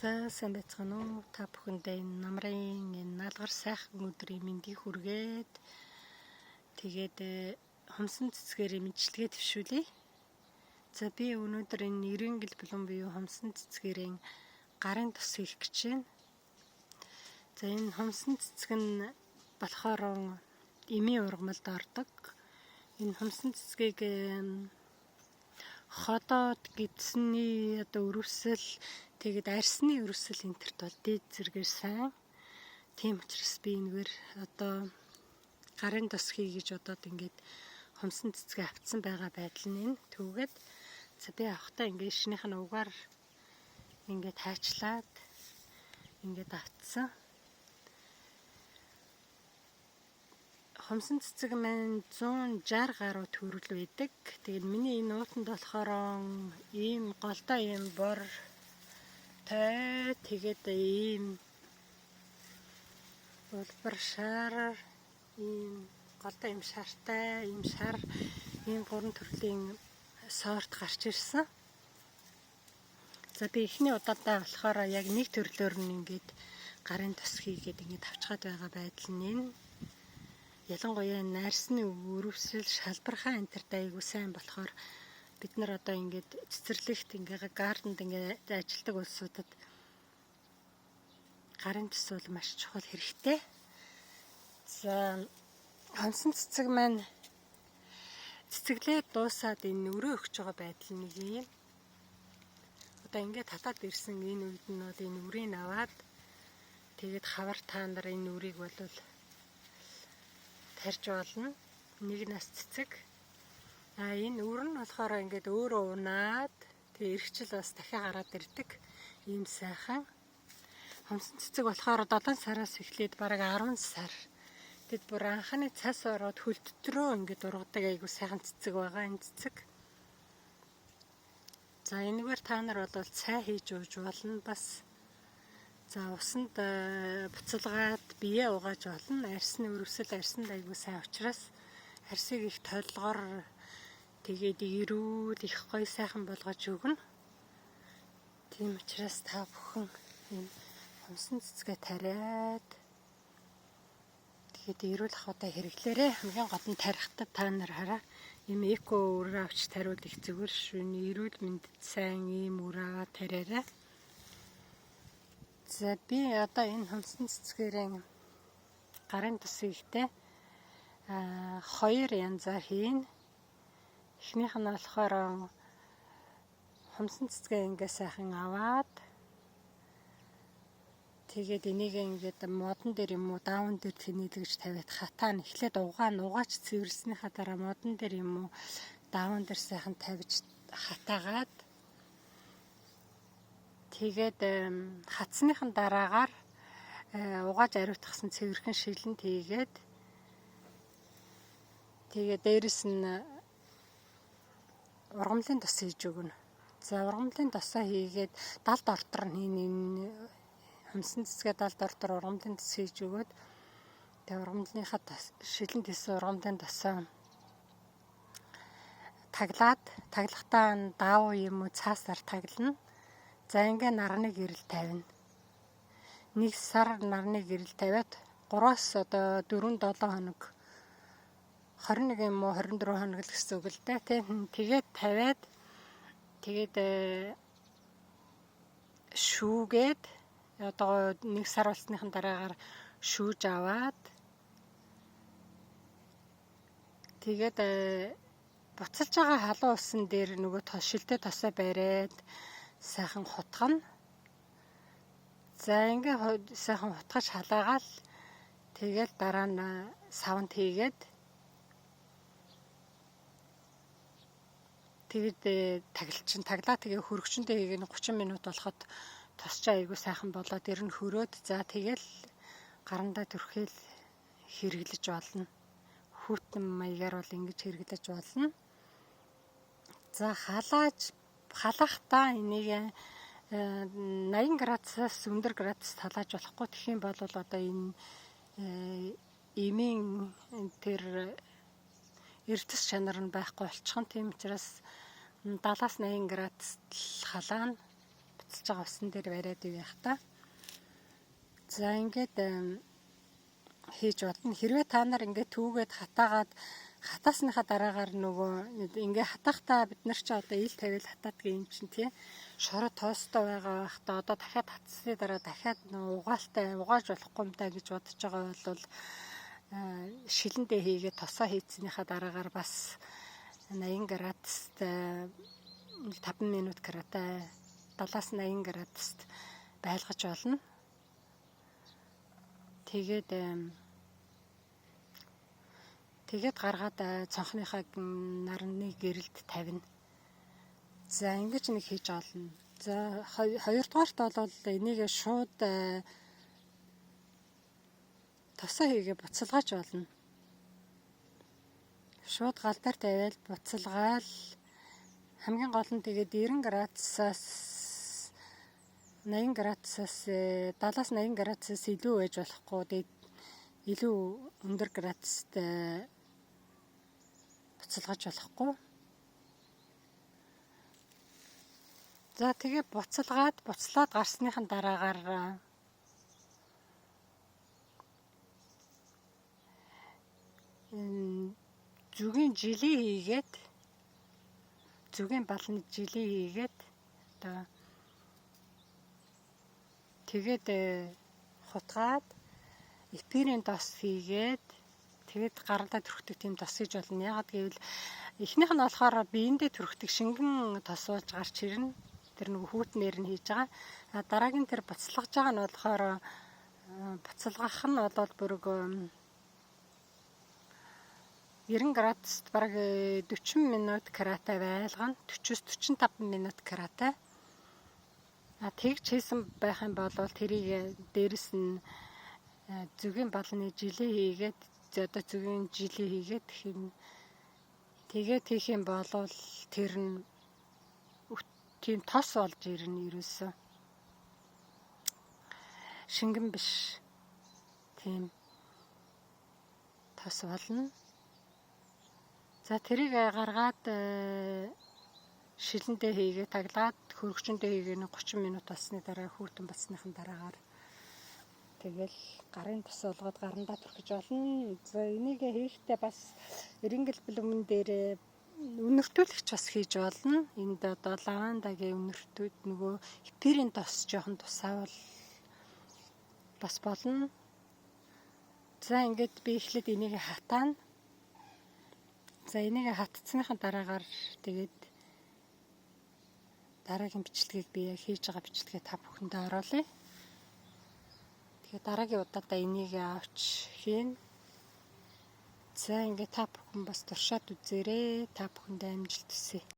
За сайн байцгаана уу? Та бүхэндээ энэ намрын энэ наалгар сайхан өдрийн мэндийг хүргээд тэгээд хомсон цэцгээр имжлэгээ төвшүүлье. За би өнөөдөр энэ 90 гэл булан буюу хомсон цэцгэрийн гарын тус хийх гэж байна. За энэ хомсон цэцэг нь болохоор эмийн ургамалд ордог. Энэ хомсон цэцгийг ходоод гидсний өрөвсөл тэгээд арсны өрөвсөл энтерт бол дээд зэргээр сайн. Тийм учраас би энэгээр гарын тус хий гэж ингээд хомсон цэцгээ авцсан байгаа байдал нь энэ. Түүгээд за би авахтаа ингээд шинийх нь угаар ингээд хайчлаад ингээд авцсан. Хомсон цэцэг маань 160 гаруй төрөл байдаг. Тэгээд миний энэ уутанд болохоор ийм голдоо ийм бор тай тэгээд ийм улбар шар ийм голдоо ийм шартай ийм шар ийм гурван төрлийн сорт гарч ирсэн. За би эхний удаадаа болохоор яг нэг төрлөөр нь ингээд гарын тус хийгээд ингээд авчгаад байгаа байдал нь энэ. Ялангуяа нарсны өрөвсөл шалбархаа энтерт айгуу сайн болохоор бид нар ингээд цэцэрлэгт ингээд гарданд ингээд ажилдаг улсуудад гарын тус бол маш чухал хэрэгтэй. За хомсон цэцэг маань цэцэглээ дуусаад энэ өрөө өгч байгаа байдал нэг юм. Ингээд татаад ирсэн энэ үед нь бол энэ үрийг аваад тэгээд хавар та нар энэ үрийг бол тарж болно. Нэг нас цэцэг. Энэ үр нь болохоор ингээд өөрөө унаад тэгээ эргчл бас дахиад гараад ирдэг. Ийм сайхан. Хомсон цэцэг болохоор 7 сараас эхлээд бараг 10 сар. Тэгэд бүр анхны цас ороод хөл дотроо ингээд ургадаг айгу сайхан цэцэг байгаа энэ цэцэг. За энэгээр та нар бол цай хийж ууж болно бас. За усанд буцалгаад бие угааж болно. Арсны өрөвсөл арсанд айгуу сайн учраас арсыг их толгоор тэгээд ирүүл их гоё сайхан болгож өгнө. Тийм учраас та бүхэн энэ хомсон цэцгээ тариад тэгээд ирүүл ахуйтай хэрэглээрэй. Хамгийн гол нь тарихтаа та нар хараа. Ийм эко үрээ авч тариул их зүгээр шүү. Ирүүл мэндэд сайн ийм үрээ тариараа. За би энэ хомсон цэцгээрээ гарын тус хийхдээ хоёр янзаар хийн. Эхнийх нь болохоор хомсон цэцгээ ингээ сайхан аваад тэгээд энийг ингээд модон дээр юм уу даавн дээр тэнэлгэж тавиад хатаа нь эхлээд угаач цэвэрлснийхаа дараа модон дээр юм уу даавн дээр сайхан тавьж хатаагаад тэгээд хатсныхан дараагаар угааж ариутгасан цэвэрхэн шилэн тэгээд дээрэс нь ургамлын тос хийж өгнө. За ургамлын тосоо хийгээд далд ортор нь энэ хомсон цэцгээ далд ортор ургамлын тос хийж өгөөд тэгээд ургамлынхаа шилэн тийсэн ургамлын тосоо таглахтаа даав юм уу цаасаар таглана. За ингээ нарны гэрэл тавина. 1 сар нарны гэрэл тавиад 3-аас 4-7 хоног 21 юм уу 24 хоног л гэсэн үг л дээ. Тэгээд тавиад тэгээд шүүгээд 1 сар болсныхан дараагаар шүүж аваад тэгээд буцалж байгаа халуун усан дээр нөгөө шилтэй тосоо бариад сайхан хутгана. За ингээ сайхан хутгаж халаагаал тэгэл дараа нь савнд хийгээд тэгээд таглаа тэгээ хөргөчөндөө хийгээд 30 минут болоход тосч айгуу сайхан болоод ер нь хөрөөд за тэгэл гарандаа төрхөөл хэрэглэж болно. Хүүтэн маягаар бол ингэж хэрэглэж болно. За халаахтаа энийг 80 градусаас өндөр градус талааж болохгүй. Тэгэх юм бол энэ эмийн тэр эрдэс чанар нь байхгүй болчихно. Тийм учраас 70-80 градус халаана. буцалж байгаа усан дээр бариад ивэх та. За ингээд хийж болно. Хэрвээ та нар ингээд түүгээд хатаагаад хатаасныхаа дараагаар нөгөө ингээ хатаахтаа бид нар ч одоо ил тавил хатаадгийн юм чинь тий шороо тоостой байгаа байхдаа одоо дахиад хатсны дараа дахиад угаалтай угааж болохгүй юм даа гэж бодож байгаа бол шилэндээ хийгээд тосоо хийцнийхаа дараагаар бас 80 градуст 5 минут градустай 70-аас 80 градуст байлгаж болно. Тэгээд гаргаад цонхныхаа нарны гэрэлд тавина. За ингэж нэг хийж олно. За хоёрдугаарт бол энийг шууд тосоо хийгээ буцалгааж болно. Шууд гал дээр тавиал буцалгаал хамгийн гол нь тэгээд 90 градусаас 80 градусаас 70-аас 80 градусаас илүү байж болохгүй. Тэгээд илүү өндөр градуст буцалгаж болохгүй. За тэгээ буцалгаад гарсныхан дараагаар зүгийн жилийн хийгээд зүгийн балны жилийн хийгээд одоо тэгээд хутгаад эпирийн тос хийгээд тэгээд гаралдаа төрөхдөг тийм тос хийж болно. Ягаад гэвэл эхнийх нь болохоор биендээ төрөхдөг шингэн тосуулж гарч ирнэ. Тэр нэг хүүтнээр нь хийж байгаа. Дараагийн тэр буцалгаж байгаа нь болохоор буцалгах нь бол бүрг 90 градуст бараг 40 минут каратай байлгана. 40-45 минут каратай. Тэгж хийсэн байх юм бол тэрийг дээрэс нь зүгийн балны жилийн хийгээд одоо зүгийн жилийн хийгээд тэгээд хийх юм бол тэр нь тийм тос болж ирнэ ерөөсөө. Шингэн биш. Тийм тос болно. За тэрийг гаргаад шилэндээ хийгээ таглаад хөргөчөндөө хийгээ 30 минут болсны дараа хүүтэн бацсныхан дараагаар тэгэл гарын тос болгоод гарандаа түрхэж болно. За энийг хийхдээ бас эрингэл блүмэн дээр үнэртүүлэгч бас хийж болно. Энд одоо лавандагийн үнэртүүд нөгөө эпирийн тос жоохон тусаавал бас болно. За ингээд би эхлээд энийг хатаана. За энийг хатцсныхан дараагаар тэгээд дараагийн бичлэгийг би яг хийж байгаа бичлэгээ та бүхэндээ оруулъя. Тэгээд дараагийн удаадаа энийг авч хийн. За ингээд та бүхэн бас туршаад үзээрэй. Та бүхэндээ амжилт хүсье.